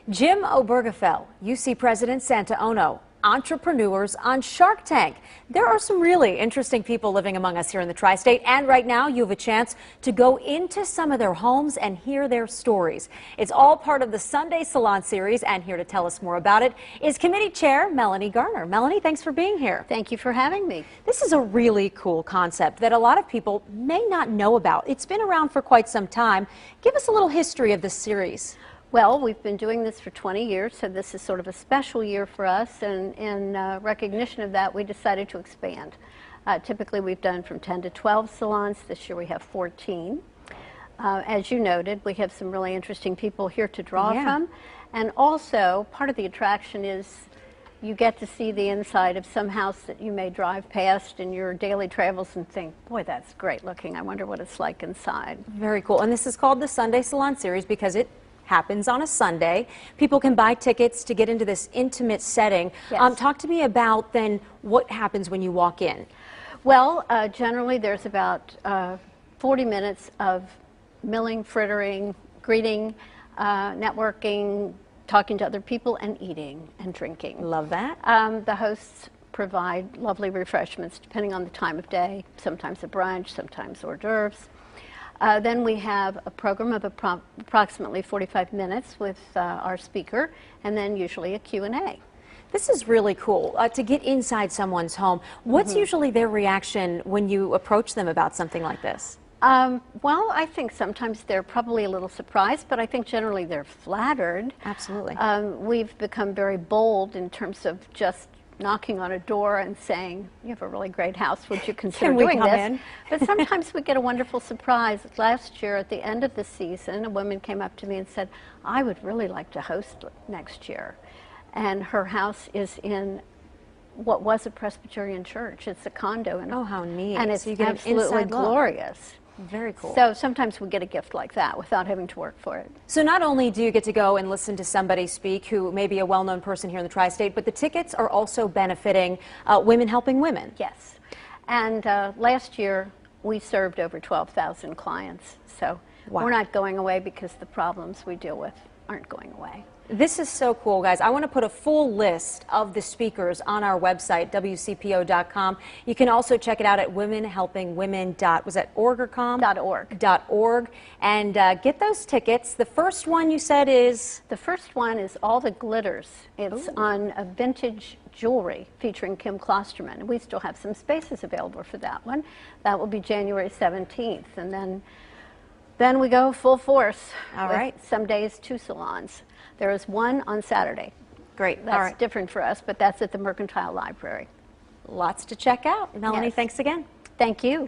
Jim Obergefell, UC President Santa Ono, entrepreneurs on Shark Tank. There are some really interesting people living among us here in the tri-state, and right now you have a chance to go into some of their homes and hear their stories. It's all part of the Sunday Salon series, and here to tell us more about it is Committee Chair Melanie Garner. Melanie, thanks for being here. Thank you for having me. This is a really cool concept that a lot of people may not know about. It's been around for quite some time. Give us a little history of this series. Well, we've been doing this for 20 years, so this is sort of a special year for us, and in recognition of that, we decided to expand. Typically, we've done from 10 to 12 salons. This year, we have 14. As you noted, we have some really interesting people here to draw from, and also, part of the attraction is you get to see the inside of some house that you may drive past in your daily travels and think, boy, that's great looking. I wonder what it's like inside. Very cool. And this is called the Sunday Salon series because it happens on a Sunday. People can buy tickets to get into this intimate setting. Yes. Talk to me about then what happens when you walk in. Well, generally there's about 40 minutes of milling, frittering, greeting, networking, talking to other people, and eating and drinking. Love that. The hosts provide lovely refreshments depending on the time of day, sometimes a brunch, sometimes hors d'oeuvres. Then we have a program of approximately 45 minutes with our speaker, and then usually a Q&A. This is really cool to get inside someone's home. What's usually their reaction when you approach them about something like this? Well, I think sometimes they're probably a little surprised, but I think generally they're flattered. Absolutely. We've become very bold in terms of just knocking on a door and saying, you have a really great house, would you consider doing this? But sometimes we get a wonderful surprise. Last year at the end of the season, a woman came up to me and said, I would really like to host next year. And her house is in what was a Presbyterian church. It's a condo. Oh, how neat. And it's so you get absolutely glorious. Very cool. So sometimes we get a gift like that without having to work for it. So not only do you get to go and listen to somebody speak who may be a well-known person here in the tri-state, but the tickets are also benefiting Women Helping Women. Yes. And last year we served over 12,000 clients. So we're not going away because the problems we deal with aren't going away. This is so cool, guys. I want to put a full list of the speakers on our website, WCPO.com. You can also check it out at womenhelpingwomen.org. Was that org or com? .org. And get those tickets. The first one you said is? The first one is All the Glitters. It's on a vintage jewelry featuring Kim Klosterman. We still have some spaces available for that one. That will be January 17th. And then we go full force. All right. Some days 2 salons. There is one on Saturday. Great. That's different for us, but that's at the Mercantile Library. Lots to check out. Melanie, thanks again. Thank you.